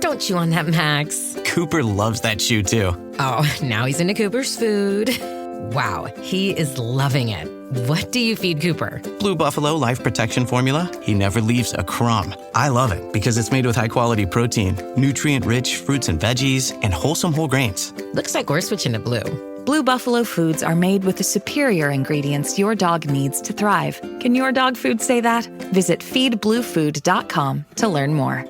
Don't chew on that, Max. Cooper loves that chew, too. Oh, now he's into Cooper's food. Wow, he is loving it. What do you feed Cooper? Blue Buffalo Life Protection Formula. He never leaves a crumb. I love it because it's made with high-quality protein, nutrient-rich fruits and veggies, and wholesome whole grains. Looks like we're switching to Blue. Blue Buffalo foods are made with the superior ingredients your dog needs to thrive. Can your dog food say that? Visit feedbluefood.com to learn more.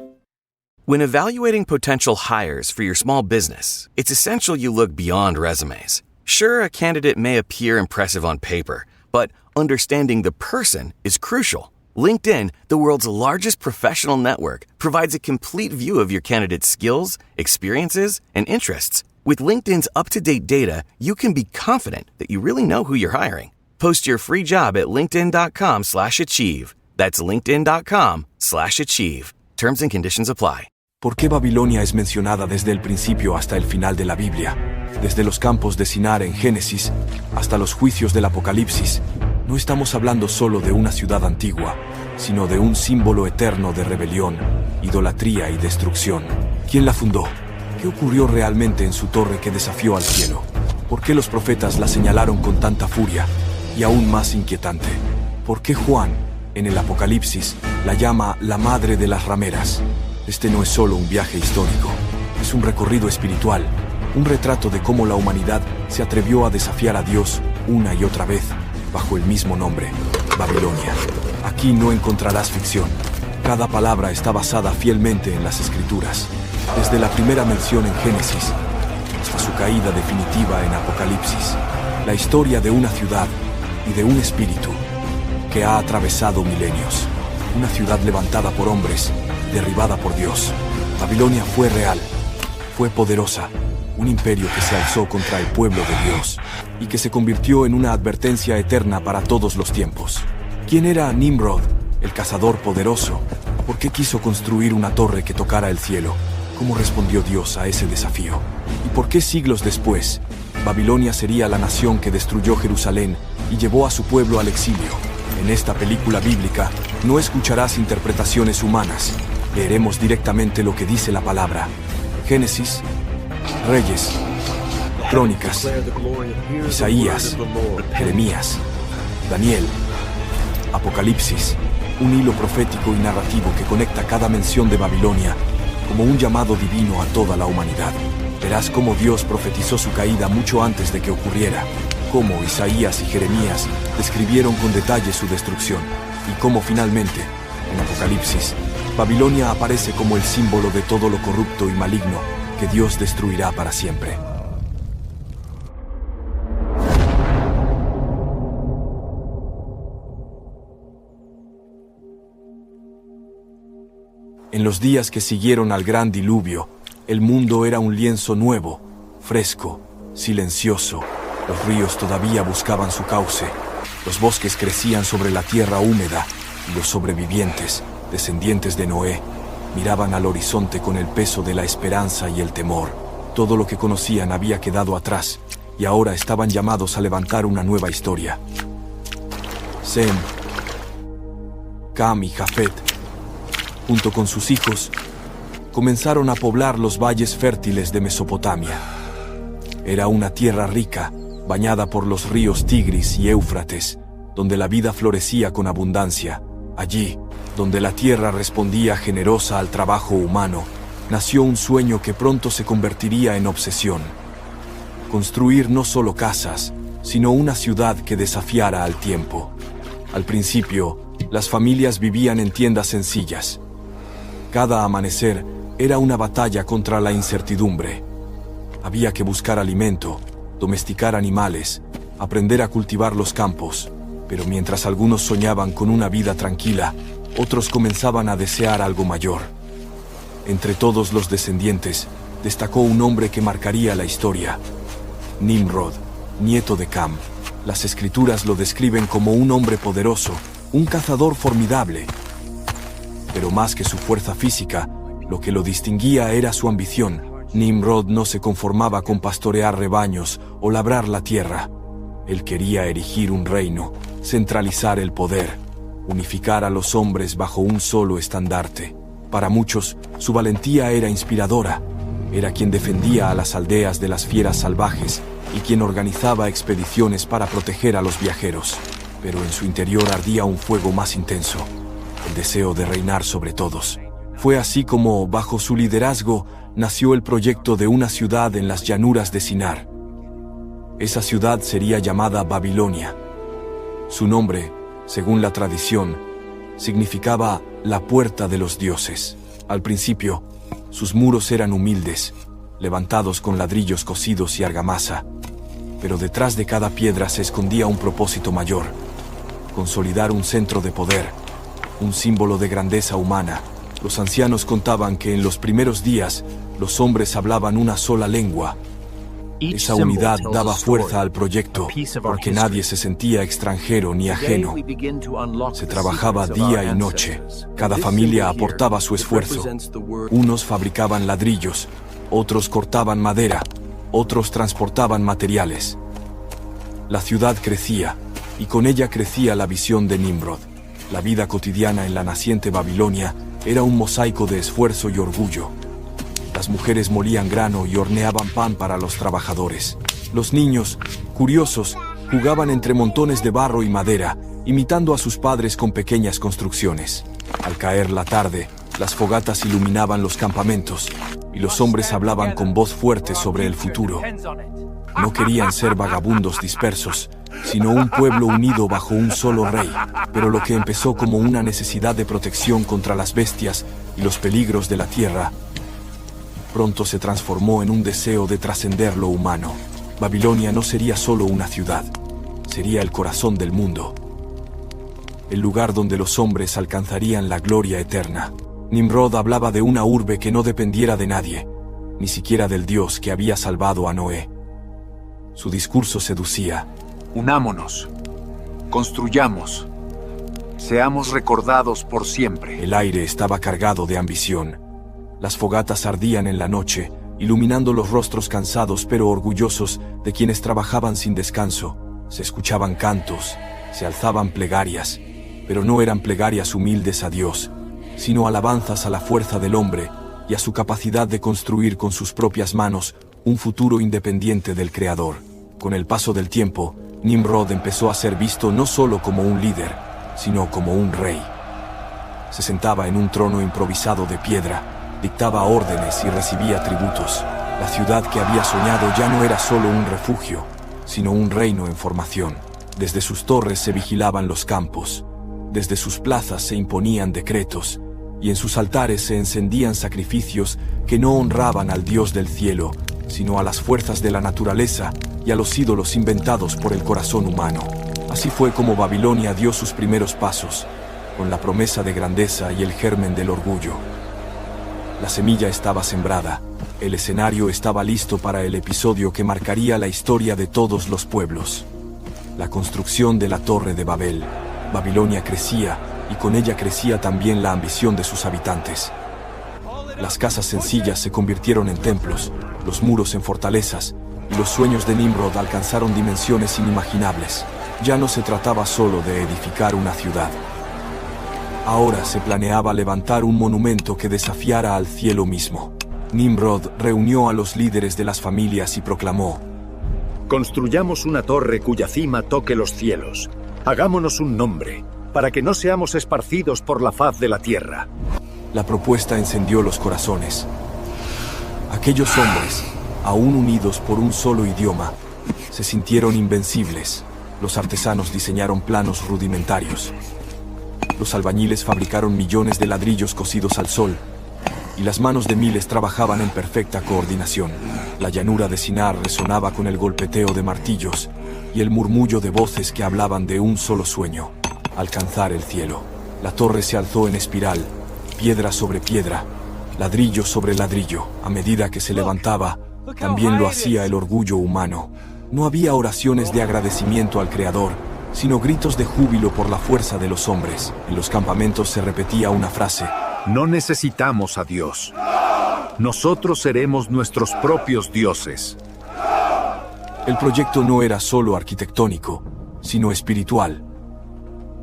When evaluating potential hires for your small business, it's essential you look beyond resumes. Sure, a candidate may appear impressive on paper, but understanding the person is crucial. LinkedIn, the world's largest professional network, provides a complete view of your candidate's skills, experiences, and interests. With LinkedIn's up-to-date data, you can be confident that you really know who you're hiring. Post your free job at linkedin.com/achieve. That's linkedin.com/achieve. Terms and conditions apply. ¿Por qué Babilonia es mencionada desde el principio hasta el final de la Biblia? Desde los campos de Sinar en Génesis hasta los juicios del Apocalipsis. No estamos hablando solo de una ciudad antigua, sino de un símbolo eterno de rebelión, idolatría y destrucción. ¿Quién la fundó? ¿Qué ocurrió realmente en su torre que desafió al cielo? ¿Por qué los profetas la señalaron con tanta furia? Y aún más inquietante, ¿por qué Juan, en el Apocalipsis, la llama la madre de las rameras? Este no es solo un viaje histórico, es un recorrido espiritual, un retrato de cómo la humanidad se atrevió a desafiar a Dios una y otra vez, bajo el mismo nombre, Babilonia. Aquí no encontrarás ficción. Cada palabra está basada fielmente en las Escrituras, desde la primera mención en Génesis hasta su caída definitiva en Apocalipsis. La historia de una ciudad y de un espíritu que ha atravesado milenios. Una ciudad levantada por hombres, derribada por Dios. Babilonia fue real, fue poderosa, un imperio que se alzó contra el pueblo de Dios y que se convirtió en una advertencia eterna para todos los tiempos. ¿Quién era Nimrod, el cazador poderoso? ¿Por qué quiso construir una torre que tocara el cielo? ¿Cómo respondió Dios a ese desafío? ¿Y por qué siglos después, Babilonia sería la nación que destruyó Jerusalén y llevó a su pueblo al exilio? En esta película bíblica no escucharás interpretaciones humanas. Leeremos directamente lo que dice la palabra. Génesis, Reyes, Crónicas, Isaías, Jeremías, Daniel, Apocalipsis, un hilo profético y narrativo que conecta cada mención de Babilonia como un llamado divino a toda la humanidad. Verás cómo Dios profetizó su caída mucho antes de que ocurriera, cómo Isaías y Jeremías describieron con detalle su destrucción, y cómo finalmente, en Apocalipsis, Babilonia aparece como el símbolo de todo lo corrupto y maligno que Dios destruirá para siempre. En los días que siguieron al gran diluvio, el mundo era un lienzo nuevo, fresco, silencioso. Los ríos todavía buscaban su cauce, los bosques crecían sobre la tierra húmeda y los sobrevivientes, descendientes de Noé, miraban al horizonte con el peso de la esperanza y el temor. Todo lo que conocían había quedado atrás y ahora estaban llamados a levantar una nueva historia. Sem, Cam y Jafet, junto con sus hijos, comenzaron a poblar los valles fértiles de Mesopotamia. Era una tierra rica, bañada por los ríos Tigris y Éufrates, donde la vida florecía con abundancia. Allí, donde la tierra respondía generosa al trabajo humano, nació un sueño que pronto se convertiría en obsesión. Construir no solo casas, sino una ciudad que desafiara al tiempo. Al principio, las familias vivían en tiendas sencillas. Cada amanecer era una batalla contra la incertidumbre. Había que buscar alimento, domesticar animales, aprender a cultivar los campos, pero mientras algunos soñaban con una vida tranquila, otros comenzaban a desear algo mayor. Entre todos los descendientes, destacó un hombre que marcaría la historia: Nimrod, nieto de Cam. Las escrituras lo describen como un hombre poderoso, un cazador formidable. Pero más que su fuerza física, lo que lo distinguía era su ambición. Nimrod no se conformaba con pastorear rebaños o labrar la tierra. Él quería erigir un reino, centralizar el poder, unificar a los hombres bajo un solo estandarte. Para muchos, su valentía era inspiradora. Era quien defendía a las aldeas de las fieras salvajes y quien organizaba expediciones para proteger a los viajeros. Pero en su interior ardía un fuego más intenso, el deseo de reinar sobre todos. Fue así como, bajo su liderazgo, nació el proyecto de una ciudad en las llanuras de Sinar. Esa ciudad sería llamada Babilonia. Su nombre, según la tradición, significaba la puerta de los dioses. Al principio, sus muros eran humildes, levantados con ladrillos cocidos y argamasa, pero detrás de cada piedra se escondía un propósito mayor: consolidar un centro de poder, un símbolo de grandeza humana. Los ancianos contaban que en los primeros días los hombres hablaban una sola lengua. Esa unidad daba fuerza al proyecto, porque nadie se sentía extranjero ni ajeno. Se trabajaba día y noche. Cada familia aportaba su esfuerzo. Unos fabricaban ladrillos, otros cortaban madera, otros transportaban materiales. La ciudad crecía, y con ella crecía la visión de Nimrod. La vida cotidiana en la naciente Babilonia era un mosaico de esfuerzo y orgullo. Las mujeres molían grano y horneaban pan para los trabajadores. Los niños, curiosos, jugaban entre montones de barro y madera, imitando a sus padres con pequeñas construcciones. Al caer la tarde, las fogatas iluminaban los campamentos, y los hombres hablaban con voz fuerte sobre el futuro. No querían ser vagabundos dispersos, sino un pueblo unido bajo un solo rey. Pero lo que empezó como una necesidad de protección contra las bestias y los peligros de la tierra, pronto se transformó en un deseo de trascender lo humano. Babilonia no sería solo una ciudad, sería el corazón del mundo, el lugar donde los hombres alcanzarían la gloria eterna. Nimrod hablaba de una urbe que no dependiera de nadie, ni siquiera del Dios que había salvado a Noé. Su discurso seducía. Unámonos, construyamos, seamos recordados por siempre. El aire estaba cargado de ambición. Las fogatas ardían en la noche, iluminando los rostros cansados pero orgullosos de quienes trabajaban sin descanso. Se escuchaban cantos, se alzaban plegarias, pero no eran plegarias humildes a Dios, sino alabanzas a la fuerza del hombre y a su capacidad de construir con sus propias manos un futuro independiente del Creador. Con el paso del tiempo, Nimrod empezó a ser visto no solo como un líder, sino como un rey. Se sentaba en un trono improvisado de piedra, dictaba órdenes y recibía tributos. La ciudad que había soñado ya no era solo un refugio, sino un reino en formación. Desde sus torres se vigilaban los campos, desde sus plazas se imponían decretos, y en sus altares se encendían sacrificios que no honraban al Dios del cielo, sino a las fuerzas de la naturaleza y a los ídolos inventados por el corazón humano. Así fue como Babilonia dio sus primeros pasos, con la promesa de grandeza y el germen del orgullo. La semilla estaba sembrada, el escenario estaba listo para el episodio que marcaría la historia de todos los pueblos. La construcción de la Torre de Babel. Babilonia crecía, y con ella crecía también la ambición de sus habitantes. Las casas sencillas se convirtieron en templos, los muros en fortalezas, y los sueños de Nimrod alcanzaron dimensiones inimaginables. Ya no se trataba solo de edificar una ciudad. Ahora se planeaba levantar un monumento que desafiara al cielo mismo. Nimrod reunió a los líderes de las familias y proclamó: construyamos una torre cuya cima toque los cielos. Hagámonos un nombre, para que no seamos esparcidos por la faz de la tierra. La propuesta encendió los corazones. Aquellos hombres, aún unidos por un solo idioma, se sintieron invencibles. Los artesanos diseñaron planos rudimentarios. Los albañiles fabricaron millones de ladrillos cocidos al sol, y las manos de miles trabajaban en perfecta coordinación. La llanura de Sinar resonaba con el golpeteo de martillos y el murmullo de voces que hablaban de un solo sueño: alcanzar el cielo. La torre se alzó en espiral, piedra sobre piedra, ladrillo sobre ladrillo. A medida que se levantaba, también lo hacía el orgullo humano. No había oraciones de agradecimiento al Creador, sino gritos de júbilo por la fuerza de los hombres. En los campamentos se repetía una frase: no necesitamos a Dios. Nosotros seremos nuestros propios dioses. El proyecto no era solo arquitectónico, sino espiritual.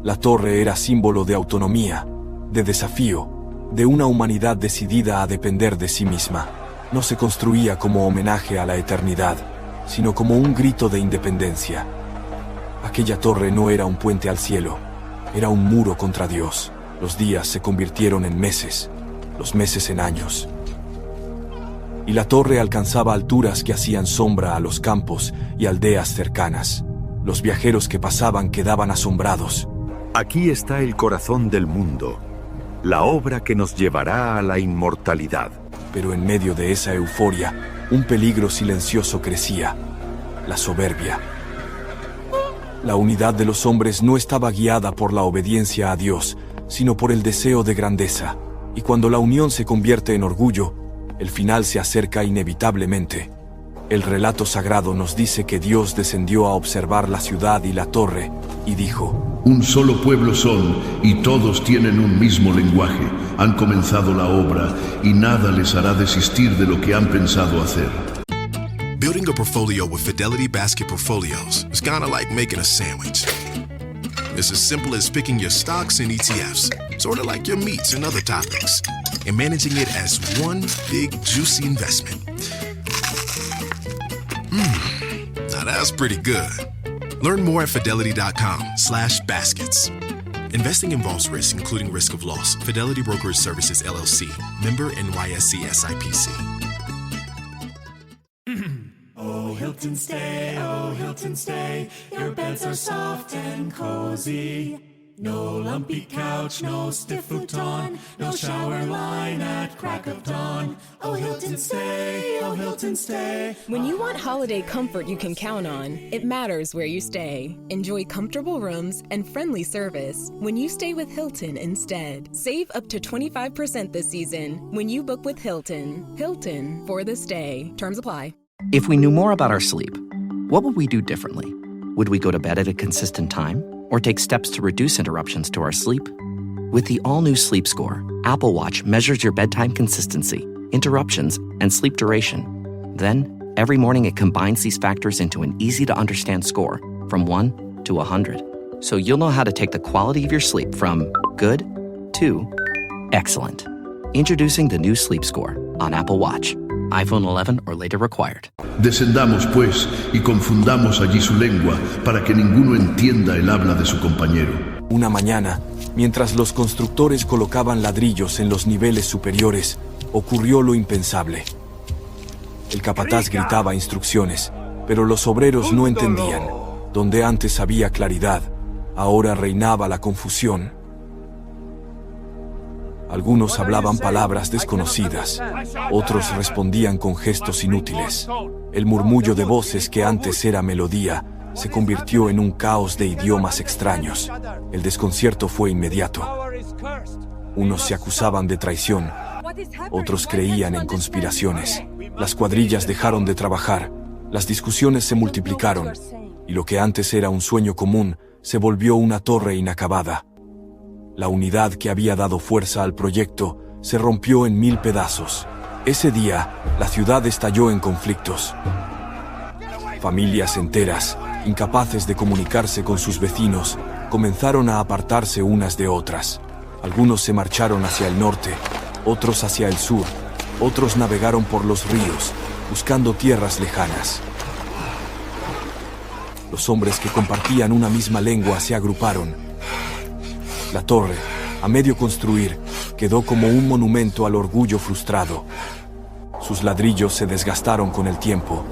La torre era símbolo de autonomía, de desafío, de una humanidad decidida a depender de sí misma. No se construía como homenaje a la eternidad, sino como un grito de independencia. Aquella torre no era un puente al cielo, era un muro contra Dios. Los días se convirtieron en meses, los meses en años. Y la torre alcanzaba alturas que hacían sombra a los campos y aldeas cercanas. Los viajeros que pasaban quedaban asombrados. Aquí está el corazón del mundo, la obra que nos llevará a la inmortalidad. Pero en medio de esa euforia, un peligro silencioso crecía: la soberbia. La unidad de los hombres no estaba guiada por la obediencia a Dios, sino por el deseo de grandeza. Y cuando la unión se convierte en orgullo, el final se acerca inevitablemente. El relato sagrado nos dice que Dios descendió a observar la ciudad y la torre, y dijo: Un solo pueblo son, y todos tienen un mismo lenguaje. Han comenzado la obra, y nada les hará desistir de lo que han pensado hacer. Building a portfolio with Fidelity Basket Portfolios is kind of like making a sandwich. It's as simple as picking your stocks and ETFs, sort of like your meats and other topics, and managing it as one big, juicy investment. Now that's pretty good. Learn more at fidelity.com/baskets. Investing involves risk, including risk of loss. Fidelity Brokerage Services, LLC. Member NYSE SIPC. Oh, Hilton Stay. Your beds are soft and cozy. No lumpy couch, no stiff futon, no shower line at crack of dawn. Oh, Hilton Stay, oh, Hilton Stay. When you want holiday comfort you can count on, it matters where you stay. Enjoy comfortable rooms and friendly service when you stay with Hilton instead. Save up to 25% this season when you book with Hilton. Hilton for the stay. Terms apply. If we knew more about our sleep, what would we do differently? Would we go to bed at a consistent time? Or take steps to reduce interruptions to our sleep? With the all-new Sleep Score, Apple Watch measures your bedtime consistency, interruptions, and sleep duration. Then, every morning it combines these factors into an easy-to-understand score from 1 to 100. So you'll know how to take the quality of your sleep from good to excellent. Introducing the new Sleep Score on Apple Watch. iPhone 11 or later required. Descendamos, pues, y confundamos allí su lengua, para que ninguno entienda el habla de su compañero. Una mañana, mientras los constructores colocaban ladrillos en los niveles superiores, ocurrió lo impensable. El capataz gritaba instrucciones, pero los obreros no entendían. Donde antes había claridad, ahora reinaba la confusión. Algunos hablaban palabras desconocidas, otros respondían con gestos inútiles. El murmullo de voces que antes era melodía se convirtió en un caos de idiomas extraños. El desconcierto fue inmediato. Unos se acusaban de traición, otros creían en conspiraciones. Las cuadrillas dejaron de trabajar, las discusiones se multiplicaron, y lo que antes era un sueño común se volvió una torre inacabada. La unidad que había dado fuerza al proyecto se rompió en 1000 pedazos. Ese día, la ciudad estalló en conflictos. Familias enteras, incapaces de comunicarse con sus vecinos, comenzaron a apartarse unas de otras. Algunos se marcharon hacia el norte, otros hacia el sur, otros navegaron por los ríos, buscando tierras lejanas. Los hombres que compartían una misma lengua se agruparon. La torre, a medio construir, quedó como un monumento al orgullo frustrado. Sus ladrillos se desgastaron con el tiempo,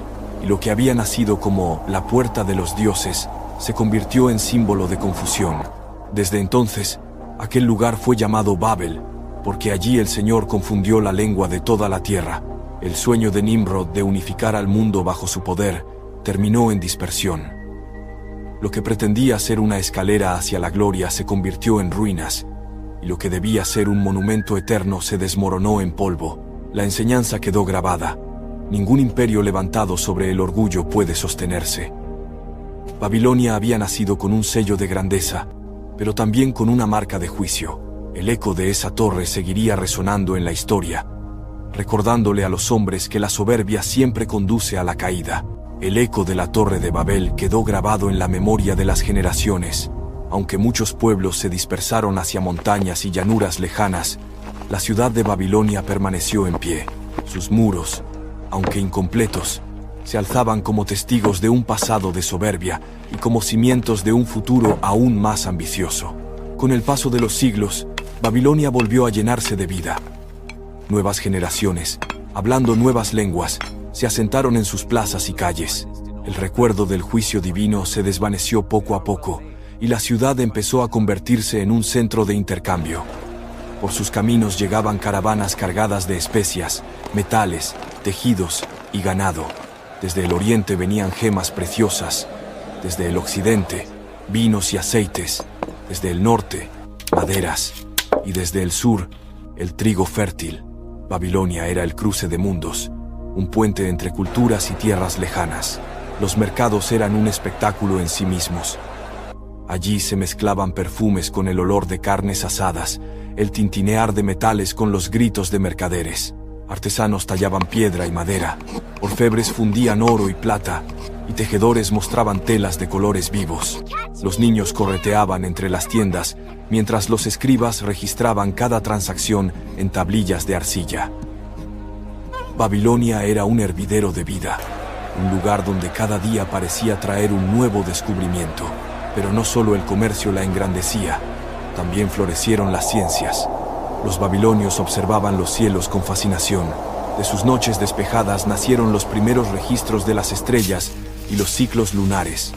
y lo que había nacido como la puerta de los dioses se convirtió en símbolo de confusión. Desde entonces, aquel lugar fue llamado Babel, porque allí el Señor confundió la lengua de toda la tierra. El sueño de Nimrod de unificar al mundo bajo su poder terminó en dispersión. Lo que pretendía ser una escalera hacia la gloria se convirtió en ruinas, y lo que debía ser un monumento eterno se desmoronó en polvo. La enseñanza quedó grabada. Ningún imperio levantado sobre el orgullo puede sostenerse. Babilonia había nacido con un sello de grandeza, pero también con una marca de juicio. El eco de esa torre seguiría resonando en la historia, recordándole a los hombres que la soberbia siempre conduce a la caída. El eco de la Torre de Babel quedó grabado en la memoria de las generaciones. Aunque muchos pueblos se dispersaron hacia montañas y llanuras lejanas, la ciudad de Babilonia permaneció en pie. Sus muros, aunque incompletos, se alzaban como testigos de un pasado de soberbia y como cimientos de un futuro aún más ambicioso. Con el paso de los siglos, Babilonia volvió a llenarse de vida. Nuevas generaciones, hablando nuevas lenguas, se asentaron en sus plazas y calles. El recuerdo del juicio divino se desvaneció poco a poco, y la ciudad empezó a convertirse en un centro de intercambio. Por sus caminos llegaban caravanas cargadas de especias, metales, tejidos y ganado. Desde el oriente venían gemas preciosas, desde el occidente, vinos y aceites, desde el norte, maderas, y desde el sur, el trigo fértil. Babilonia era el cruce de mundos, un puente entre culturas y tierras lejanas. Los mercados eran un espectáculo en sí mismos. Allí se mezclaban perfumes con el olor de carnes asadas, el tintinear de metales con los gritos de mercaderes. Artesanos tallaban piedra y madera, orfebres fundían oro y plata, y tejedores mostraban telas de colores vivos. Los niños correteaban entre las tiendas, mientras los escribas registraban cada transacción en tablillas de arcilla. Babilonia era un hervidero de vida, un lugar donde cada día parecía traer un nuevo descubrimiento. Pero no solo el comercio la engrandecía, también florecieron las ciencias. Los babilonios observaban los cielos con fascinación. De sus noches despejadas nacieron los primeros registros de las estrellas y los ciclos lunares.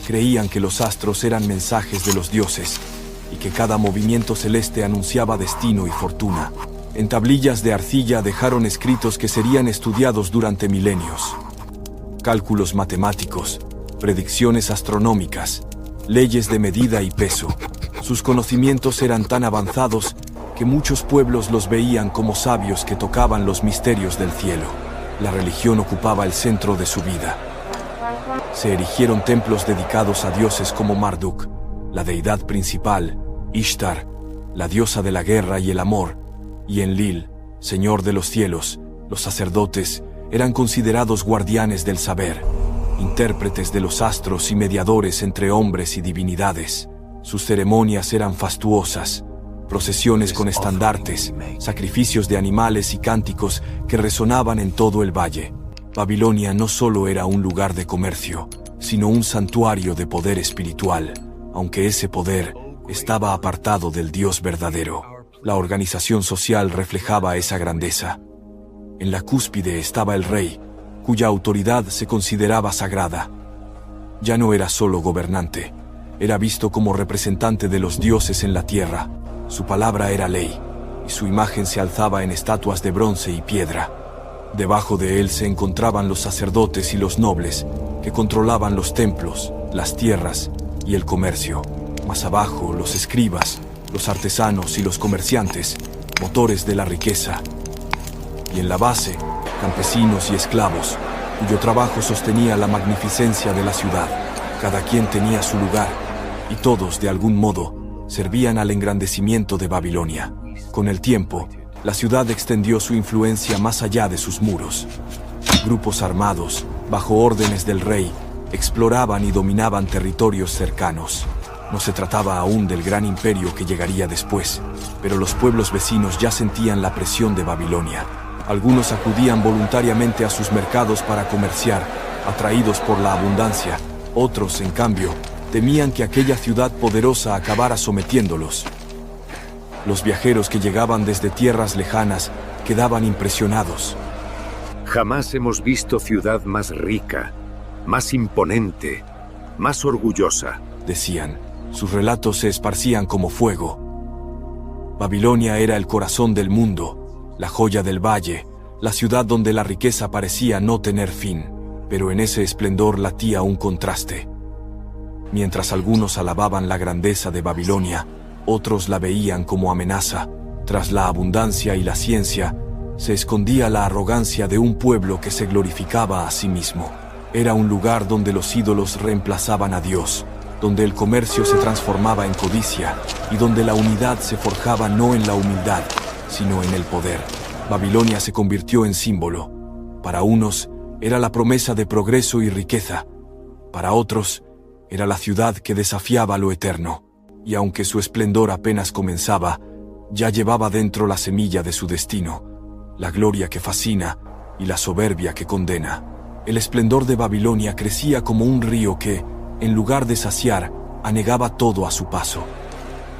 Creían que los astros eran mensajes de los dioses y que cada movimiento celeste anunciaba destino y fortuna. En tablillas de arcilla dejaron escritos que serían estudiados durante milenios. Cálculos matemáticos, predicciones astronómicas, leyes de medida y peso. Sus conocimientos eran tan avanzados que muchos pueblos los veían como sabios que tocaban los misterios del cielo. La religión ocupaba el centro de su vida. Se erigieron templos dedicados a dioses como Marduk, la deidad principal, Ishtar, la diosa de la guerra y el amor, y Enlil, señor de los cielos. Los sacerdotes eran considerados guardianes del saber, intérpretes de los astros y mediadores entre hombres y divinidades. Sus ceremonias eran fastuosas, procesiones con estandartes, sacrificios de animales y cánticos que resonaban en todo el valle. Babilonia no solo era un lugar de comercio, sino un santuario de poder espiritual, aunque ese poder estaba apartado del Dios verdadero. La organización social reflejaba esa grandeza. En la cúspide estaba el rey, cuya autoridad se consideraba sagrada. Ya no era solo gobernante, era visto como representante de los dioses en la tierra. Su palabra era ley, y su imagen se alzaba en estatuas de bronce y piedra. Debajo de él se encontraban los sacerdotes y los nobles, que controlaban los templos, las tierras y el comercio. Más abajo, los escribas, los artesanos y los comerciantes, motores de la riqueza. Y en la base, campesinos y esclavos, cuyo trabajo sostenía la magnificencia de la ciudad. Cada quien tenía su lugar, y todos, de algún modo, servían al engrandecimiento de Babilonia. Con el tiempo, la ciudad extendió su influencia más allá de sus muros. Grupos armados, bajo órdenes del rey, exploraban y dominaban territorios cercanos. No se trataba aún del gran imperio que llegaría después, pero los pueblos vecinos ya sentían la presión de Babilonia. Algunos acudían voluntariamente a sus mercados para comerciar, atraídos por la abundancia. Otros, en cambio, temían que aquella ciudad poderosa acabara sometiéndolos. Los viajeros que llegaban desde tierras lejanas quedaban impresionados. Jamás hemos visto ciudad más rica, más imponente, más orgullosa, decían. Sus relatos se esparcían como fuego. Babilonia era el corazón del mundo, la joya del valle, la ciudad donde la riqueza parecía no tener fin, pero en ese esplendor latía un contraste. Mientras algunos alababan la grandeza de Babilonia, otros la veían como amenaza. Tras la abundancia y la ciencia, se escondía la arrogancia de un pueblo que se glorificaba a sí mismo. Era un lugar donde los ídolos reemplazaban a Dios, donde el comercio se transformaba en codicia y donde la unidad se forjaba no en la humildad, sino en el poder. Babilonia se convirtió en símbolo. Para unos, era la promesa de progreso y riqueza. Para otros, era la ciudad que desafiaba lo eterno. Y aunque su esplendor apenas comenzaba, ya llevaba dentro la semilla de su destino, la gloria que fascina y la soberbia que condena. El esplendor de Babilonia crecía como un río que, en lugar de saciar, anegaba todo a su paso.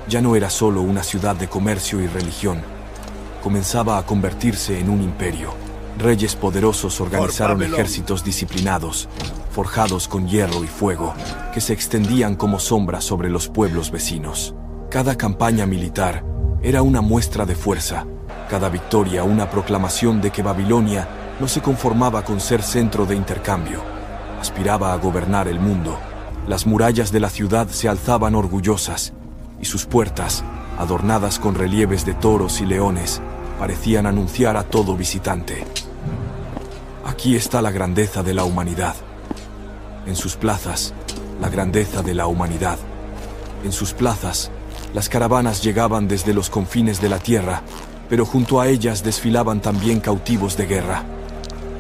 Ya no era solo una ciudad de comercio y religión. Comenzaba a convertirse en un imperio. Reyes poderosos organizaron ejércitos disciplinados, forjados con hierro y fuego, que se extendían como sombras sobre los pueblos vecinos. Cada campaña militar era una muestra de fuerza, cada victoria una proclamación de que Babilonia no se conformaba con ser centro de intercambio, aspiraba a gobernar el mundo. Las murallas de la ciudad se alzaban orgullosas, y sus puertas, adornadas con relieves de toros y leones, parecían anunciar a todo visitante: aquí está la grandeza de la humanidad. En sus plazas, la grandeza de la humanidad. En sus plazas, las caravanas llegaban desde los confines de la tierra, pero junto a ellas desfilaban también cautivos de guerra.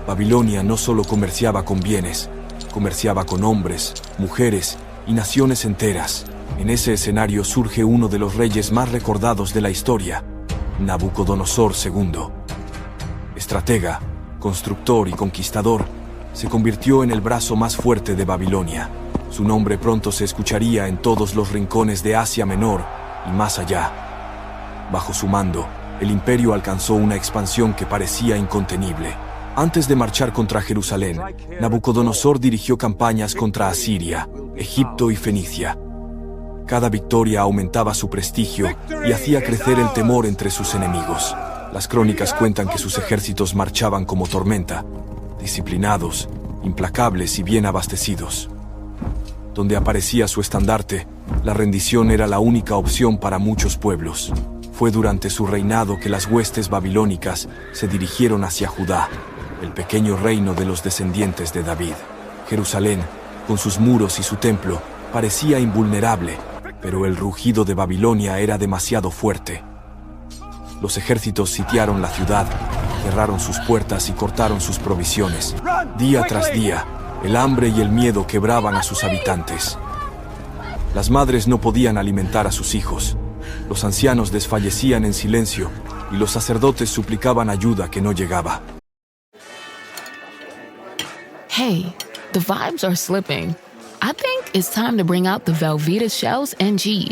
Babilonia no solo comerciaba con bienes, comerciaba con hombres, mujeres y naciones enteras. En ese escenario surge uno de los reyes más recordados de la historia, Nabucodonosor II. Estratega, constructor y conquistador, se convirtió en el brazo más fuerte de Babilonia. Su nombre pronto se escucharía en todos los rincones de Asia Menor y más allá. Bajo su mando, el imperio alcanzó una expansión que parecía incontenible. Antes de marchar contra Jerusalén, Nabucodonosor dirigió campañas contra Asiria, Egipto y Fenicia. Cada victoria aumentaba su prestigio y hacía crecer el temor entre sus enemigos. Las crónicas cuentan que sus ejércitos marchaban como tormenta, disciplinados, implacables y bien abastecidos. Donde aparecía su estandarte, la rendición era la única opción para muchos pueblos. Fue durante su reinado que las huestes babilónicas se dirigieron hacia Judá, el pequeño reino de los descendientes de David. Jerusalén, con sus muros y su templo, parecía invulnerable, pero el rugido de Babilonia era demasiado fuerte. Los ejércitos sitiaron la ciudad, cerraron sus puertas y cortaron sus provisiones. Día tras día, el hambre y el miedo quebraban a sus habitantes. Las madres no podían alimentar a sus hijos. Los ancianos desfallecían en silencio y los sacerdotes suplicaban ayuda que no llegaba. Hey, the vibes are slipping. I think it's time to bring out the Velveeta shells and cheese.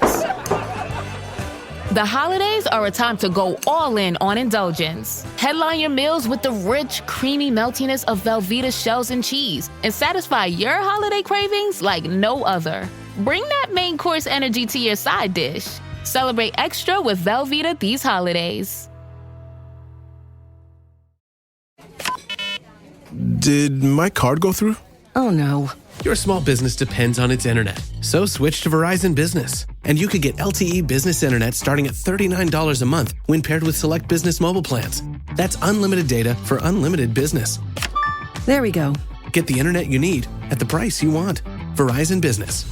The holidays are a time to go all in on indulgence. Headline your meals with the rich, creamy meltiness of Velveeta shells and cheese and satisfy your holiday cravings like no other. Bring that main course energy to your side dish. Celebrate extra with Velveeta these holidays. Did my card go through? Oh no. Your small business depends on its internet, so switch to Verizon Business. And you could get LTE business internet starting at $39 a month when paired with select business mobile plans. That's unlimited data for unlimited business. There we go. Get the internet you need at the price you want. Verizon Business.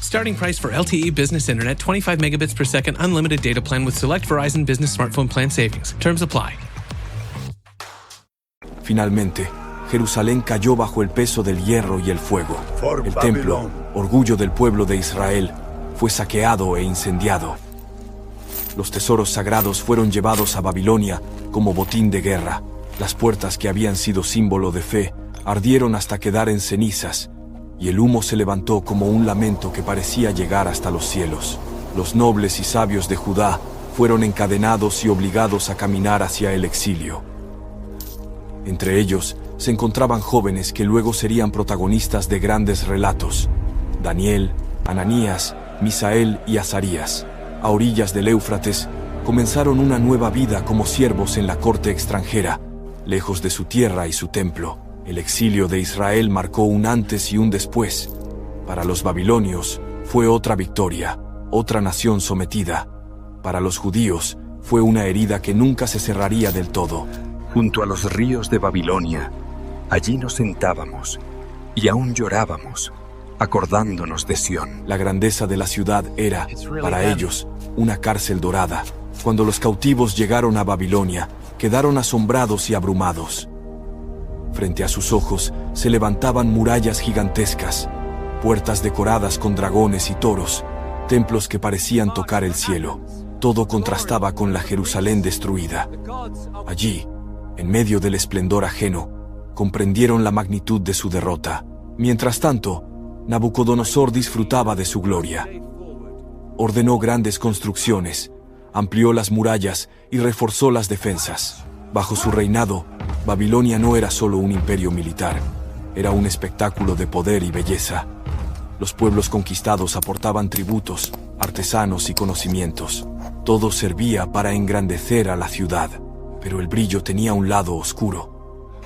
Starting price for LTE business internet, 25 megabits per second unlimited data plan with select Verizon Business smartphone plan savings. Terms apply. Finalmente, Jerusalén cayó bajo el peso del hierro y el fuego. El templo, orgullo del pueblo de Israel, fue saqueado e incendiado. Los tesoros sagrados fueron llevados a Babilonia como botín de guerra. Las puertas que habían sido símbolo de fe ardieron hasta quedar en cenizas, y el humo se levantó como un lamento que parecía llegar hasta los cielos. Los nobles y sabios de Judá fueron encadenados y obligados a caminar hacia el exilio. Entre ellos se encontraban jóvenes que luego serían protagonistas de grandes relatos: Daniel, Ananías, Misael y Azarías. A orillas del Éufrates, comenzaron una nueva vida como siervos en la corte extranjera, lejos de su tierra y su templo. El exilio de Israel marcó un antes y un después. Para los babilonios fue otra victoria, otra nación sometida. Para los judíos fue una herida que nunca se cerraría del todo. Junto a los ríos de Babilonia, allí nos sentábamos y aún llorábamos, acordándonos de Sión. La grandeza de la ciudad era, para ellos, una cárcel dorada. Cuando los cautivos llegaron a Babilonia, quedaron asombrados y abrumados. Frente a sus ojos se levantaban murallas gigantescas, puertas decoradas con dragones y toros, templos que parecían tocar el cielo. Todo contrastaba con la Jerusalén destruida. Allí, en medio del esplendor ajeno, comprendieron la magnitud de su derrota. Mientras tanto, Nabucodonosor disfrutaba de su gloria. Ordenó grandes construcciones, amplió las murallas y reforzó las defensas. Bajo su reinado, Babilonia no era solo un imperio militar, era un espectáculo de poder y belleza. Los pueblos conquistados aportaban tributos, artesanos y conocimientos. Todo servía para engrandecer a la ciudad, pero el brillo tenía un lado oscuro.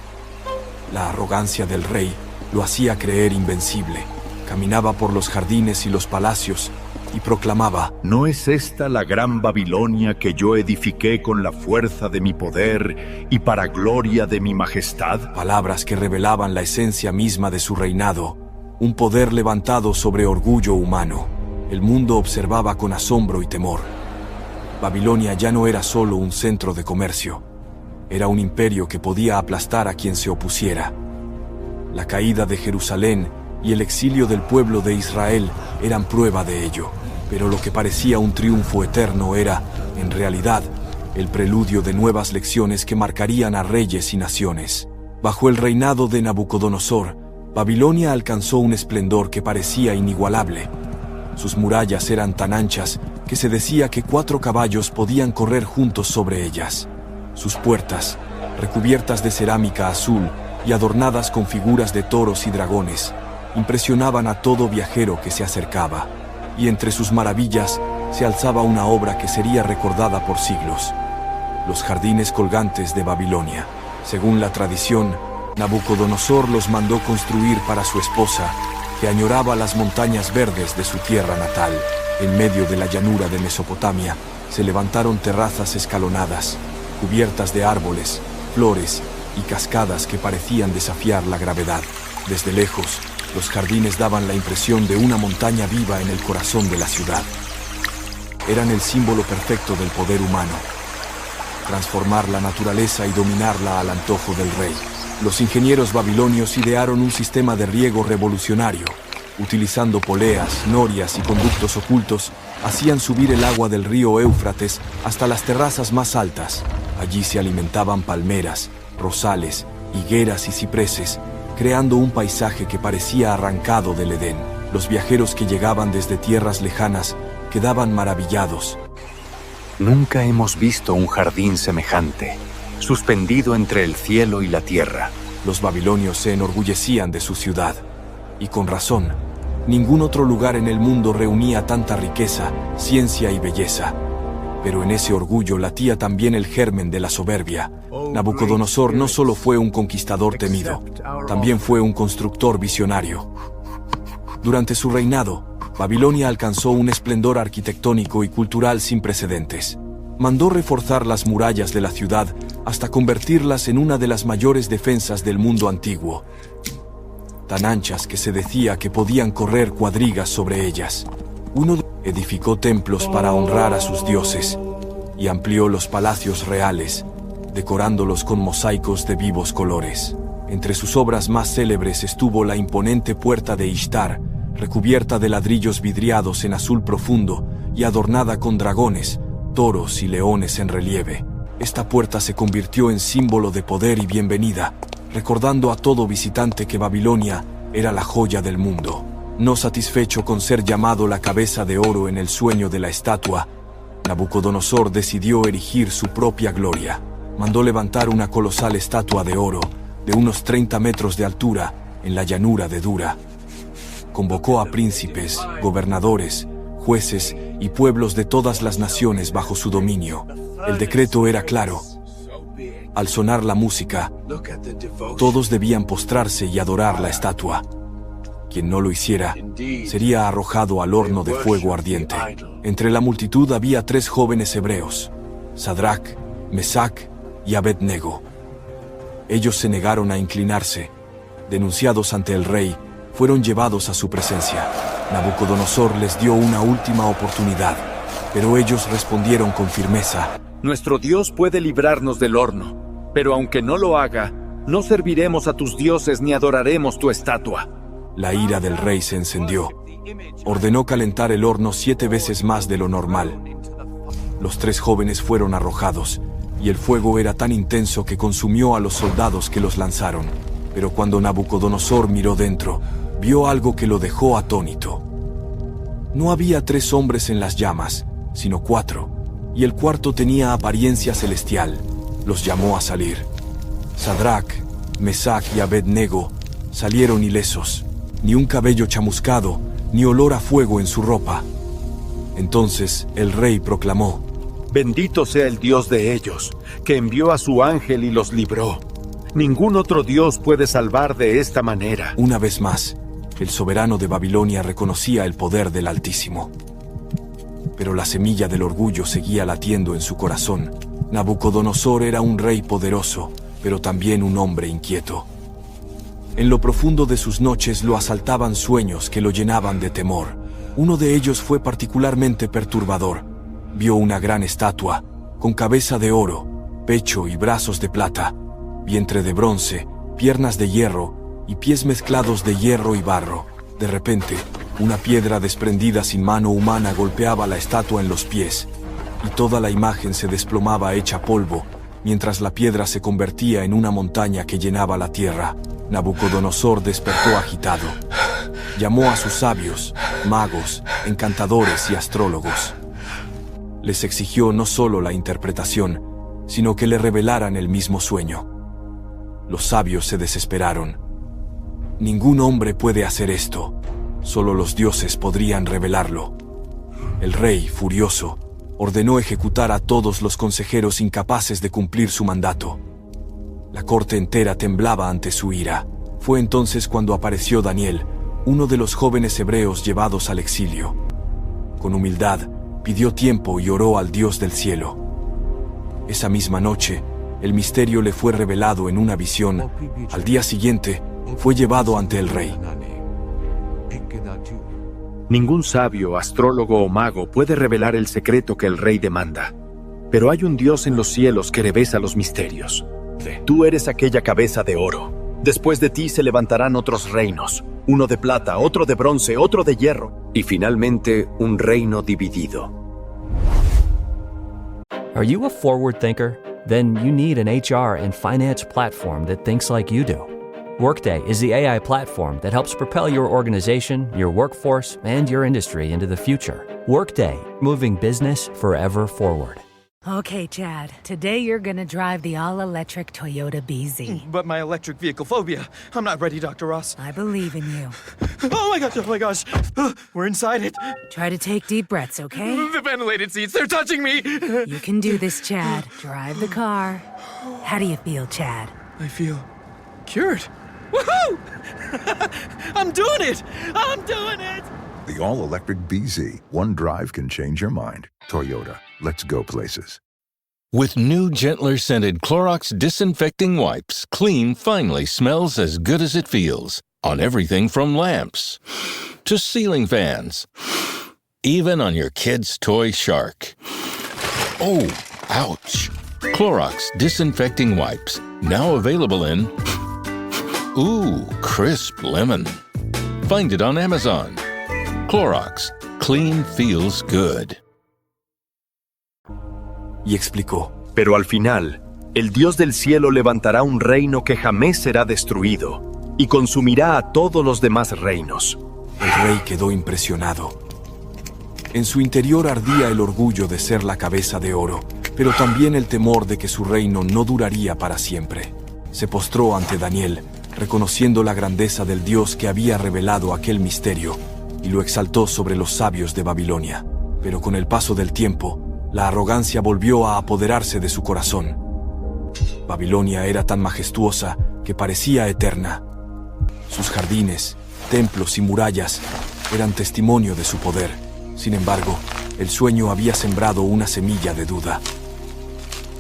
La arrogancia del rey lo hacía creer invencible. Caminaba por los jardines y los palacios y proclamaba: ¿No es esta la gran Babilonia que yo edifiqué con la fuerza de mi poder y para gloria de mi majestad? Palabras que revelaban la esencia misma de su reinado, un poder levantado sobre orgullo humano. El mundo observaba con asombro y temor. Babilonia ya no era solo un centro de comercio, era un imperio que podía aplastar a quien se opusiera. La caída de Jerusalén y el exilio del pueblo de Israel eran prueba de ello, pero lo que parecía un triunfo eterno era, en realidad, el preludio de nuevas lecciones que marcarían a reyes y naciones. Bajo el reinado de Nabucodonosor, Babilonia alcanzó un esplendor que parecía inigualable. Sus murallas eran tan anchas que se decía que 4 caballos podían correr juntos sobre ellas. Sus puertas, recubiertas de cerámica azul y adornadas con figuras de toros y dragones, impresionaban a todo viajero que se acercaba, y entre sus maravillas se alzaba una obra que sería recordada por siglos: los jardines colgantes de Babilonia. Según la tradición, Nabucodonosor los mandó construir para su esposa, que añoraba las montañas verdes de su tierra natal. En medio de la llanura de Mesopotamia se levantaron terrazas escalonadas, cubiertas de árboles, flores y cascadas que parecían desafiar la gravedad. Desde lejos, los jardines daban la impresión de una montaña viva en el corazón de la ciudad. Eran el símbolo perfecto del poder humano: transformar la naturaleza y dominarla al antojo del rey. Los ingenieros babilonios idearon un sistema de riego revolucionario. Utilizando poleas, norias y conductos ocultos, hacían subir el agua del río Éufrates hasta las terrazas más altas. Allí se alimentaban palmeras, rosales, higueras y cipreses, creando un paisaje que parecía arrancado del Edén. Los viajeros que llegaban desde tierras lejanas quedaban maravillados. Nunca hemos visto un jardín semejante, suspendido entre el cielo y la tierra. Los babilonios se enorgullecían de su ciudad, y con razón. Ningún otro lugar en el mundo reunía tanta riqueza, ciencia y belleza. Pero en ese orgullo latía también el germen de la soberbia. Nabucodonosor no solo fue un conquistador temido, también fue un constructor visionario. Durante su reinado, Babilonia alcanzó un esplendor arquitectónico y cultural sin precedentes. Mandó reforzar las murallas de la ciudad hasta convertirlas en una de las mayores defensas del mundo antiguo, tan anchas que se decía que podían correr cuadrigas sobre ellas. Edificó templos para honrar a sus dioses y amplió los palacios reales, decorándolos con mosaicos de vivos colores. Entre sus obras más célebres estuvo la imponente puerta de Ishtar, recubierta de ladrillos vidriados en azul profundo y adornada con dragones, toros y leones en relieve. Esta puerta se convirtió en símbolo de poder y bienvenida, recordando a todo visitante que Babilonia era la joya del mundo. No satisfecho con ser llamado la cabeza de oro en el sueño de la estatua, Nabucodonosor decidió erigir su propia gloria. Mandó levantar una colosal estatua de oro, de unos 30 metros de altura, en la llanura de Dura. Convocó a príncipes, gobernadores, jueces y pueblos de todas las naciones bajo su dominio. El decreto era claro: al sonar la música, todos debían postrarse y adorar la estatua. Quien no lo hiciera, sería arrojado al horno de fuego ardiente. Entre la multitud había 3 jóvenes hebreos: Sadrac, Mesac y Abed-Nego. Ellos se negaron a inclinarse. Denunciados ante el rey, fueron llevados a su presencia. Nabucodonosor les dio una última oportunidad, pero ellos respondieron con firmeza: Nuestro Dios puede librarnos del horno, pero aunque no lo haga, no serviremos a tus dioses ni adoraremos tu estatua. La ira del rey se encendió. Ordenó calentar el horno 7 veces más de lo normal. Los 3 jóvenes fueron arrojados, y el fuego era tan intenso que consumió a los soldados que los lanzaron. Pero cuando Nabucodonosor miró dentro, vio algo que lo dejó atónito. No había 3 hombres en las llamas, sino 4, y el cuarto tenía apariencia celestial. Los llamó a salir. Sadrac, Mesach y Abed-nego salieron ilesos, ni un cabello chamuscado, ni olor a fuego en su ropa. Entonces el rey proclamó: Bendito sea el Dios de ellos, que envió a su ángel y los libró. Ningún otro Dios puede salvar de esta manera. Una vez más, el soberano de Babilonia reconocía el poder del Altísimo. Pero la semilla del orgullo seguía latiendo en su corazón. Nabucodonosor era un rey poderoso, pero también un hombre inquieto. En lo profundo de sus noches lo asaltaban sueños que lo llenaban de temor. Uno de ellos fue particularmente perturbador. Vio una gran estatua, con cabeza de oro, pecho y brazos de plata, vientre de bronce, piernas de hierro y pies mezclados de hierro y barro. De repente, una piedra desprendida sin mano humana golpeaba la estatua en los pies, y toda la imagen se desplomaba hecha polvo, mientras la piedra se convertía en una montaña que llenaba la tierra. Nabucodonosor despertó agitado. Llamó a sus sabios, magos, encantadores y astrólogos. Les exigió no solo la interpretación, sino que le revelaran el mismo sueño. Los sabios se desesperaron. Ningún hombre puede hacer esto. Solo los dioses podrían revelarlo. El rey, furioso, ordenó ejecutar a todos los consejeros incapaces de cumplir su mandato. La corte entera temblaba ante su ira. Fue entonces cuando apareció Daniel, uno de los jóvenes hebreos llevados al exilio. Con humildad, pidió tiempo y oró al Dios del cielo. Esa misma noche, el misterio le fue revelado en una visión. Al día siguiente, fue llevado ante el rey. Ningún sabio, astrólogo o mago puede revelar el secreto que el rey demanda. Pero hay un Dios en los cielos que revela los misterios. Tú eres aquella cabeza de oro. Después de ti se levantarán otros reinos. Uno de plata, otro de bronce, otro de hierro. Y finalmente, un reino dividido. Are you a forward thinker? Then you need an HR and finance platform that thinks like you do. Workday is the AI platform that helps propel your organization, your workforce, and your industry into the future. Workday, moving business forever forward. Okay, Chad, today you're gonna drive the all-electric Toyota BZ. But my electric vehicle phobia. I'm not ready, Dr. Ross. I believe in you. Oh my gosh. We're inside it. Try to take deep breaths, okay? The ventilated seats, they're touching me. You can do this, Chad. Drive the car. How do you feel, Chad? I feel cured. Woohoo! I'm doing it! I'm doing it! The all-electric BZ. One drive can change your mind. Toyota. Let's go places. With new, gentler scented Clorox disinfecting wipes, clean finally smells as good as it feels. On everything from lamps to ceiling fans. Even on your kid's toy shark. Oh, ouch. Clorox disinfecting wipes. Now available in... Ooh, crisp lemon. Find it on Amazon. Clorox. Clean feels good. Y explicó: pero al final, el Dios del cielo levantará un reino que jamás será destruido, y consumirá a todos los demás reinos. El rey quedó impresionado. En su interior ardía el orgullo de ser la cabeza de oro, pero también el temor de que su reino no duraría para siempre. Se postró ante Daniel, reconociendo la grandeza del Dios que había revelado aquel misterio, y lo exaltó sobre los sabios de Babilonia. Pero con el paso del tiempo, la arrogancia volvió a apoderarse de su corazón. Babilonia era tan majestuosa que parecía eterna. Sus jardines, templos y murallas eran testimonio de su poder. Sin embargo, el sueño había sembrado una semilla de duda.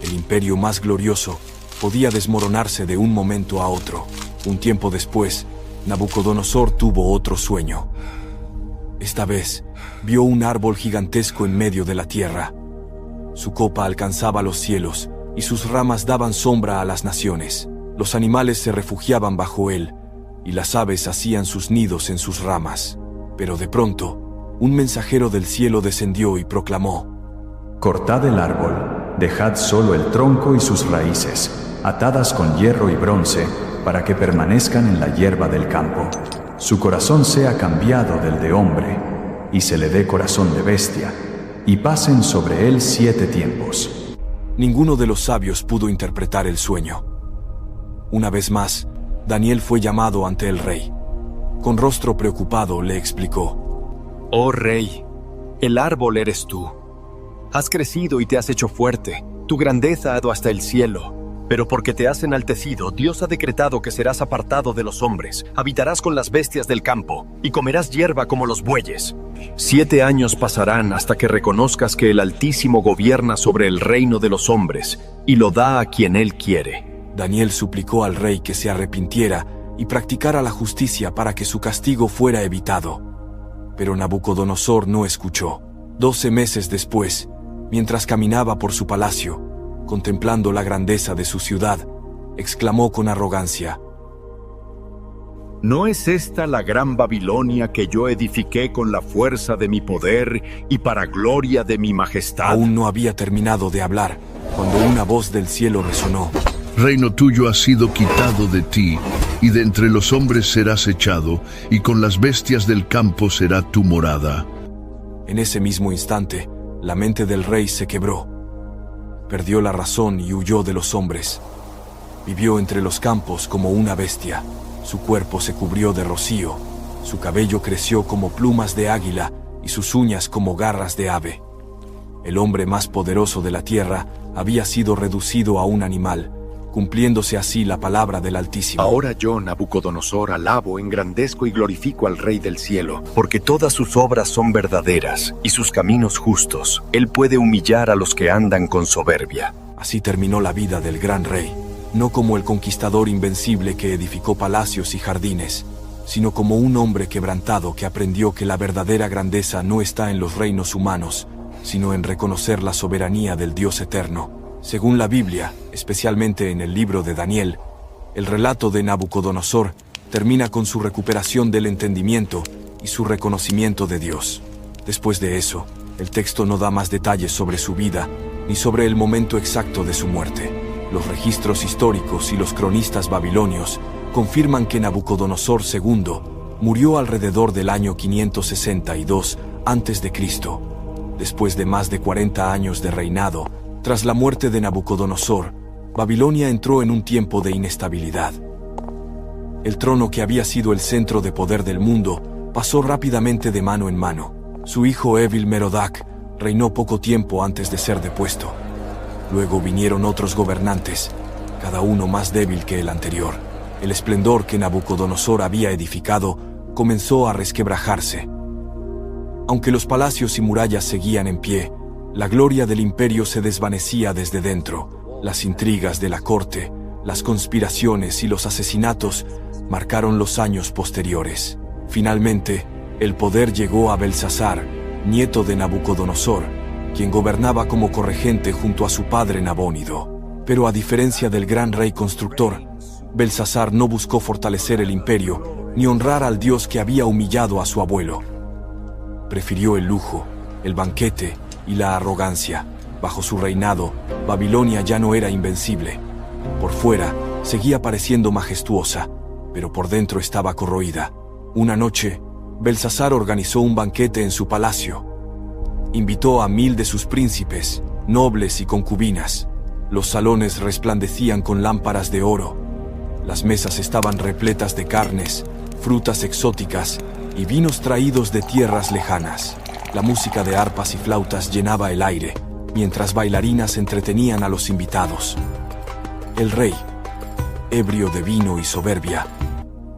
El imperio más glorioso podía desmoronarse de un momento a otro. Un tiempo después, Nabucodonosor tuvo otro sueño. Esta vez, vio un árbol gigantesco en medio de la tierra. Su copa alcanzaba los cielos, y sus ramas daban sombra a las naciones. Los animales se refugiaban bajo él, y las aves hacían sus nidos en sus ramas. Pero de pronto, un mensajero del cielo descendió y proclamó: Cortad el árbol, dejad solo el tronco y sus raíces, atadas con hierro y bronce, para que permanezcan en la hierba del campo. Su corazón sea cambiado del de hombre, y se le dé corazón de bestia, y pasen sobre él 7 tiempos. Ninguno de los sabios pudo interpretar el sueño. Una vez más, Daniel fue llamado ante el rey. Con rostro preocupado le explicó: Oh rey, el árbol eres tú. Has crecido y te has hecho fuerte. Tu grandeza ha ido hasta el cielo. Pero porque te has enaltecido, Dios ha decretado que serás apartado de los hombres, habitarás con las bestias del campo, y comerás hierba como los bueyes. 7 años pasarán hasta que reconozcas que el Altísimo gobierna sobre el reino de los hombres, y lo da a quien Él quiere. Daniel suplicó al rey que se arrepintiera y practicara la justicia para que su castigo fuera evitado. Pero Nabucodonosor no escuchó. 12 meses después, mientras caminaba por su palacio, contemplando la grandeza de su ciudad, exclamó con arrogancia: ¿No es esta la gran Babilonia que yo edifiqué con la fuerza de mi poder y para gloria de mi majestad? Aún no había terminado de hablar, cuando una voz del cielo resonó: Reino tuyo ha sido quitado de ti, y de entre los hombres serás echado, y con las bestias del campo será tu morada. En ese mismo instante, la mente del rey se quebró. Perdió la razón y huyó de los hombres. Vivió entre los campos como una bestia. Su cuerpo se cubrió de rocío, su cabello creció como plumas de águila y sus uñas como garras de ave. El hombre más poderoso de la tierra había sido reducido a un animal, cumpliéndose así la palabra del Altísimo. Ahora yo, Nabucodonosor, alabo, engrandezco y glorifico al Rey del cielo, porque todas sus obras son verdaderas y sus caminos justos. Él puede humillar a los que andan con soberbia. Así terminó la vida del gran rey, no como el conquistador invencible que edificó palacios y jardines, sino como un hombre quebrantado que aprendió que la verdadera grandeza no está en los reinos humanos, sino en reconocer la soberanía del Dios eterno. Según la Biblia, especialmente en el libro de Daniel, el relato de Nabucodonosor termina con su recuperación del entendimiento y su reconocimiento de Dios. Después de eso, el texto no da más detalles sobre su vida ni sobre el momento exacto de su muerte. Los registros históricos y los cronistas babilonios confirman que Nabucodonosor II murió alrededor del año 562 a.C., después de más de 40 años de reinado. Tras la muerte de Nabucodonosor, Babilonia entró en un tiempo de inestabilidad. El trono que había sido el centro de poder del mundo pasó rápidamente de mano en mano. Su hijo Evil-Merodach reinó poco tiempo antes de ser depuesto. Luego vinieron otros gobernantes, cada uno más débil que el anterior. El esplendor que Nabucodonosor había edificado comenzó a resquebrajarse. Aunque los palacios y murallas seguían en pie, la gloria del imperio se desvanecía desde dentro. Las intrigas de la corte, las conspiraciones y los asesinatos marcaron los años posteriores. Finalmente, el poder llegó a Belsasar, nieto de Nabucodonosor, quien gobernaba como corregente junto a su padre Nabónido. Pero a diferencia del gran rey constructor, Belsasar no buscó fortalecer el imperio ni honrar al Dios que había humillado a su abuelo. Prefirió el lujo, el banquete y la arrogancia. Bajo su reinado, Babilonia ya no era invencible. Por fuera, seguía pareciendo majestuosa, pero por dentro estaba corroída. Una noche, Belsasar organizó un banquete en su palacio. Invitó a 1000 de sus príncipes, nobles y concubinas. Los salones resplandecían con lámparas de oro. Las mesas estaban repletas de carnes, frutas exóticas y vinos traídos de tierras lejanas. La música de arpas y flautas llenaba el aire, mientras bailarinas entretenían a los invitados. El rey, ebrio de vino y soberbia,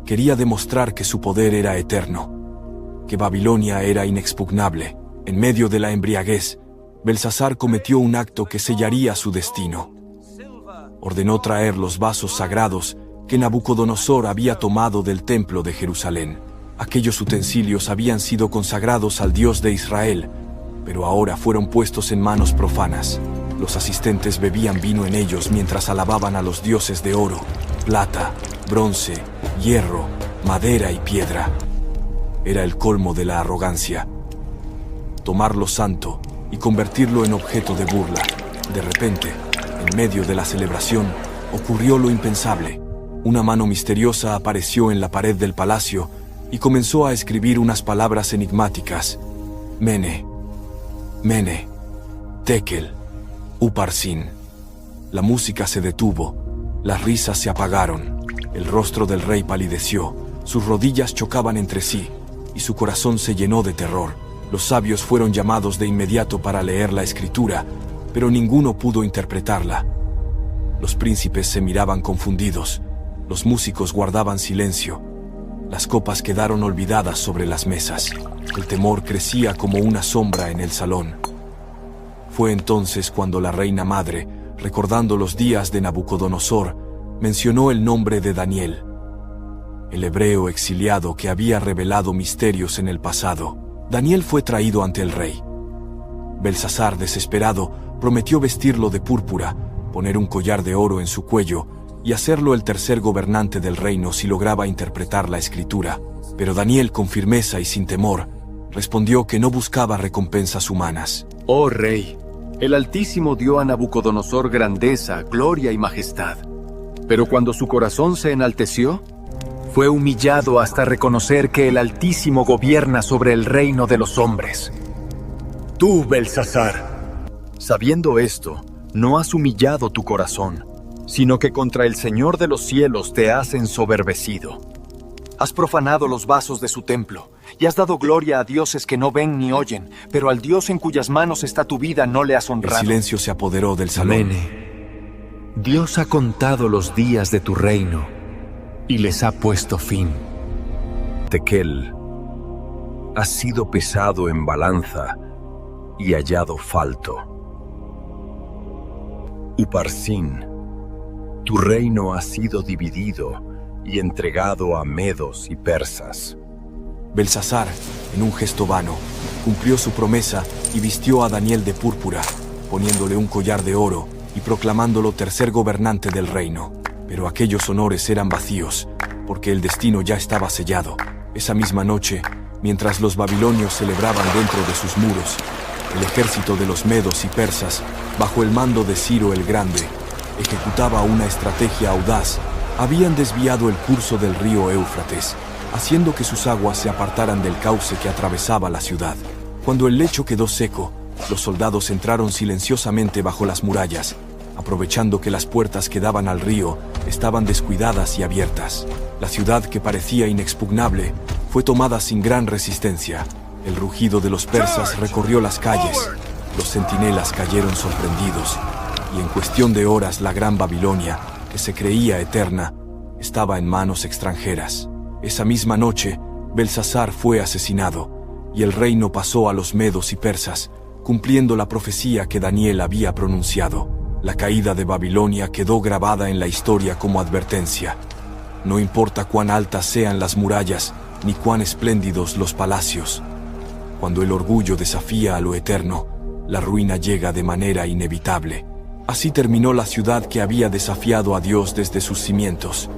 quería demostrar que su poder era eterno, que Babilonia era inexpugnable. En medio de la embriaguez, Belsasar cometió un acto que sellaría su destino. Ordenó traer los vasos sagrados que Nabucodonosor había tomado del templo de Jerusalén. Aquellos utensilios habían sido consagrados al Dios de Israel, pero ahora fueron puestos en manos profanas. Los asistentes bebían vino en ellos mientras alababan a los dioses de oro, plata, bronce, hierro, madera y piedra. Era el colmo de la arrogancia. Tomar lo santo y convertirlo en objeto de burla. De repente, en medio de la celebración, ocurrió lo impensable. Una mano misteriosa apareció en la pared del palacio y comenzó a escribir unas palabras enigmáticas. Mene, Mene, Tekel, Uparsin. La música se detuvo, las risas se apagaron, el rostro del rey palideció, sus rodillas chocaban entre sí y su corazón se llenó de terror. Los sabios fueron llamados de inmediato para leer la escritura, pero ninguno pudo interpretarla. Los príncipes se miraban confundidos, los músicos guardaban silencio, las copas quedaron olvidadas sobre las mesas, el temor crecía como una sombra en el salón. Fue entonces cuando la reina madre, recordando los días de Nabucodonosor, mencionó el nombre de Daniel, el hebreo exiliado que había revelado misterios en el pasado. Daniel fue traído ante el rey. Belsasar, desesperado, prometió vestirlo de púrpura, poner un collar de oro en su cuello y hacerlo el tercer gobernante del reino si lograba interpretar la escritura. Pero Daniel, con firmeza y sin temor, respondió que no buscaba recompensas humanas. Oh rey, el Altísimo dio a Nabucodonosor grandeza, gloria y majestad. Pero cuando su corazón se enalteció, fue humillado hasta reconocer que el Altísimo gobierna sobre el reino de los hombres. Tú, Belsasar, sabiendo esto, no has humillado tu corazón, sino que contra el Señor de los cielos te has ensoberbecido. Has profanado los vasos de su templo, y has dado gloria a dioses que no ven ni oyen, pero al Dios en cuyas manos está tu vida no le has honrado. El silencio se apoderó del salón. Mene, Dios ha contado los días de tu reino, y les ha puesto fin. Tekel, has sido pesado en balanza y hallado falto. Uparsin, tu reino ha sido dividido y entregado a medos y persas. Belsasar, en un gesto vano, cumplió su promesa y vistió a Daniel de púrpura, poniéndole un collar de oro y proclamándolo tercer gobernante del reino. Pero aquellos honores eran vacíos, porque el destino ya estaba sellado. Esa misma noche, mientras los babilonios celebraban dentro de sus muros, el ejército de los medos y persas, bajo el mando de Ciro el Grande, ejecutaba una estrategia audaz. Habían desviado el curso del río Éufrates, haciendo que sus aguas se apartaran del cauce que atravesaba la ciudad. Cuando el lecho quedó seco, los soldados entraron silenciosamente bajo las murallas, aprovechando que las puertas que daban al río estaban descuidadas y abiertas. La ciudad, que parecía inexpugnable, fue tomada sin gran resistencia. El rugido de los persas recorrió las calles, los centinelas cayeron sorprendidos, y en cuestión de horas la gran Babilonia, que se creía eterna, estaba en manos extranjeras. Esa misma noche, Belsasar fue asesinado, y el reino pasó a los medos y persas, cumpliendo la profecía que Daniel había pronunciado. La caída de Babilonia quedó grabada en la historia como advertencia. No importa cuán altas sean las murallas, ni cuán espléndidos los palacios. Cuando el orgullo desafía a lo eterno, la ruina llega de manera inevitable. Así terminó la ciudad que había desafiado a Dios desde sus cimientos,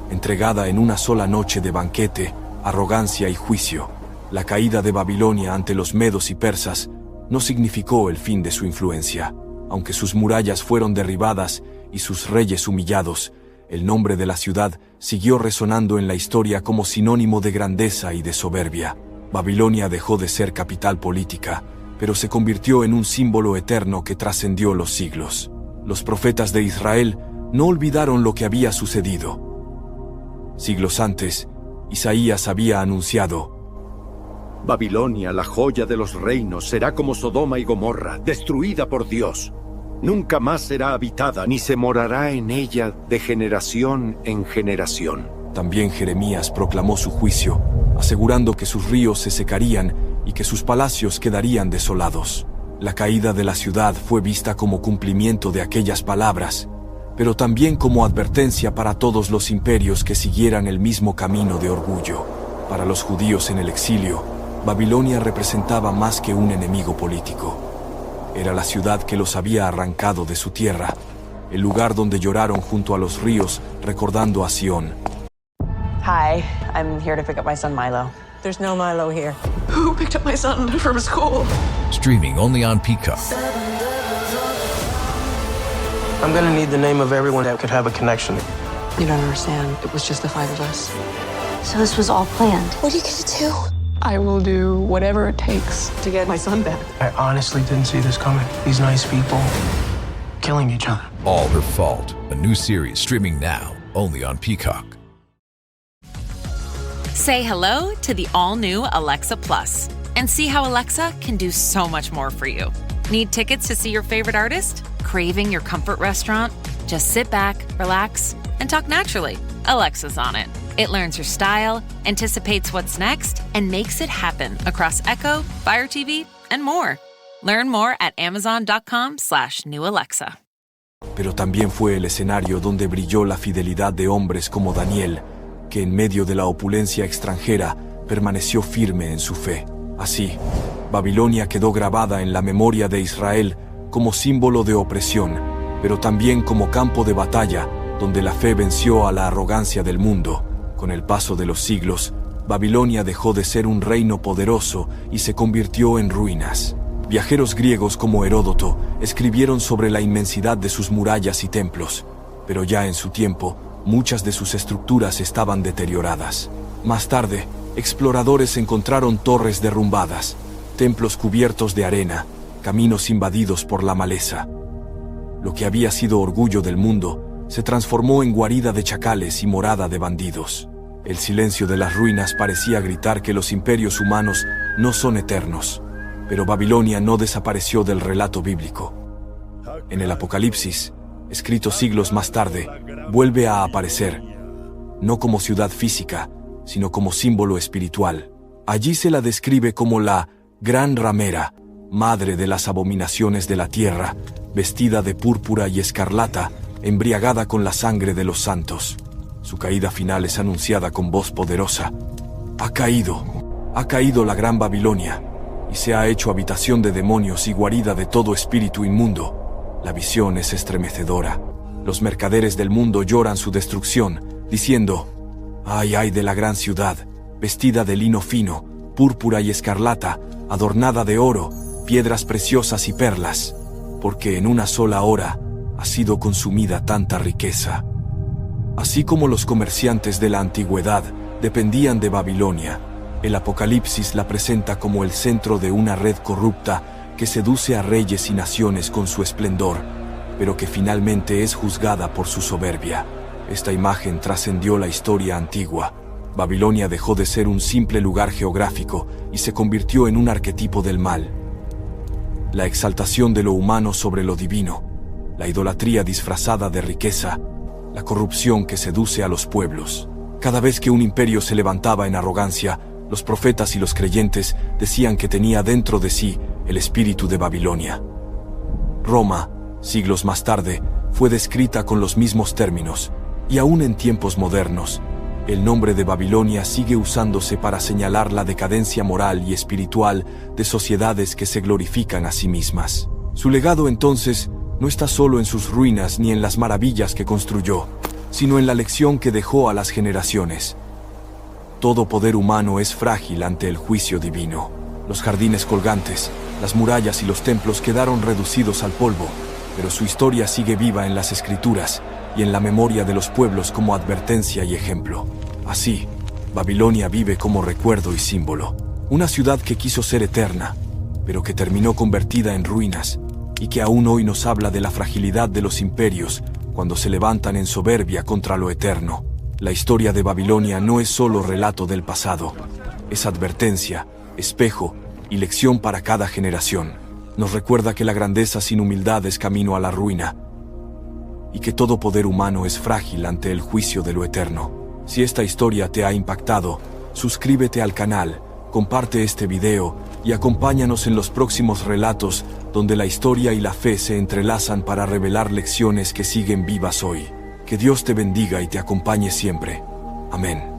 entregada en una sola noche de banquete, arrogancia y juicio. La caída de Babilonia ante los medos y persas no significó el fin de su influencia. Aunque sus murallas fueron derribadas y sus reyes humillados, el nombre de la ciudad siguió resonando en la historia como sinónimo de grandeza y de soberbia. Babilonia dejó de ser capital política, pero se convirtió en un símbolo eterno que trascendió los siglos. Los profetas de Israel no olvidaron lo que había sucedido. Siglos antes, Isaías había anunciado: Babilonia, la joya de los reinos, será como Sodoma y Gomorra, destruida por Dios. Nunca más será habitada, ni se morará en ella de generación en generación. También Jeremías proclamó su juicio, asegurando que sus ríos se secarían y que sus palacios quedarían desolados. La caída de la ciudad fue vista como cumplimiento de aquellas palabras, pero también como advertencia para todos los imperios que siguieran el mismo camino de orgullo. Para los judíos en el exilio, Babilonia representaba más que un enemigo político. Era la ciudad que los había arrancado de su tierra, el lugar donde lloraron junto a los ríos recordando a Sión. Hi, I'm here to pick up my son Milo. There's no Milo here. Who picked up my son from school? Streaming only on Peacock. I'm gonna need the name of everyone that could have a connection. You don't understand. It was just the 5 of us. So this was all planned. What are you gonna do? I will do whatever it takes to get my son back. I honestly didn't see this coming. These nice people killing each other. All Her Fault, a new series streaming now only on Peacock. Say hello to the all-new Alexa Plus and see how Alexa can do so much more for you. Need tickets to see your favorite artist? Craving your comfort restaurant? Just sit back, relax, and talk naturally. Alexa's on it. It learns your style, anticipates what's next, and makes it happen across Echo, Fire TV, and more. Learn more at amazon.com/new Alexa. Pero también fue el escenario donde brilló la fidelidad de hombres como Daniel, que en medio de la opulencia extranjera permaneció firme en su fe. Así, Babilonia quedó grabada en la memoria de Israel como símbolo de opresión, pero también como campo de batalla donde la fe venció a la arrogancia del mundo. Con el paso de los siglos, Babilonia dejó de ser un reino poderoso y se convirtió en ruinas. Viajeros griegos como Heródoto escribieron sobre la inmensidad de sus murallas y templos, pero ya en su tiempo, muchas de sus estructuras estaban deterioradas. Más tarde, exploradores encontraron torres derrumbadas, templos cubiertos de arena, caminos invadidos por la maleza. Lo que había sido orgullo del mundo se transformó en guarida de chacales y morada de bandidos. El silencio de las ruinas parecía gritar que los imperios humanos no son eternos, pero Babilonia no desapareció del relato bíblico. En el Apocalipsis, escrito siglos más tarde, vuelve a aparecer, no como ciudad física, sino como símbolo espiritual. Allí se la describe como la gran ramera, madre de las abominaciones de la tierra, vestida de púrpura y escarlata, embriagada con la sangre de los santos. Su caída final es anunciada con voz poderosa. Ha caído la gran Babilonia, y se ha hecho habitación de demonios y guarida de todo espíritu inmundo. La visión es estremecedora. Los mercaderes del mundo lloran su destrucción, diciendo: ¡ay, ay de la gran ciudad, vestida de lino fino, púrpura y escarlata, adornada de oro, piedras preciosas y perlas! Porque en una sola hora ha sido consumida tanta riqueza. Así como los comerciantes de la antigüedad dependían de Babilonia, el Apocalipsis la presenta como el centro de una red corrupta que seduce a reyes y naciones con su esplendor, pero que finalmente es juzgada por su soberbia. Esta imagen trascendió la historia antigua. Babilonia dejó de ser un simple lugar geográfico y se convirtió en un arquetipo del mal. La exaltación de lo humano sobre lo divino, la idolatría disfrazada de riqueza, la corrupción que seduce a los pueblos. Cada vez que un imperio se levantaba en arrogancia, los profetas y los creyentes decían que tenía dentro de sí el espíritu de Babilonia. Roma, siglos más tarde, fue descrita con los mismos términos, y aún en tiempos modernos, el nombre de Babilonia sigue usándose para señalar la decadencia moral y espiritual de sociedades que se glorifican a sí mismas. Su legado entonces no está solo en sus ruinas ni en las maravillas que construyó, sino en la lección que dejó a las generaciones. Todo poder humano es frágil ante el juicio divino. Los jardines colgantes, las murallas y los templos quedaron reducidos al polvo, pero su historia sigue viva en las escrituras y en la memoria de los pueblos como advertencia y ejemplo. Así, Babilonia vive como recuerdo y símbolo. Una ciudad que quiso ser eterna, pero que terminó convertida en ruinas, y que aún hoy nos habla de la fragilidad de los imperios cuando se levantan en soberbia contra lo eterno. La historia de Babilonia no es solo relato del pasado, es advertencia, espejo y lección para cada generación. Nos recuerda que la grandeza sin humildad es camino a la ruina, y que todo poder humano es frágil ante el juicio de lo eterno. Si esta historia te ha impactado, suscríbete al canal, comparte este video y acompáñanos en los próximos relatos donde la historia y la fe se entrelazan para revelar lecciones que siguen vivas hoy. Que Dios te bendiga y te acompañe siempre. Amén.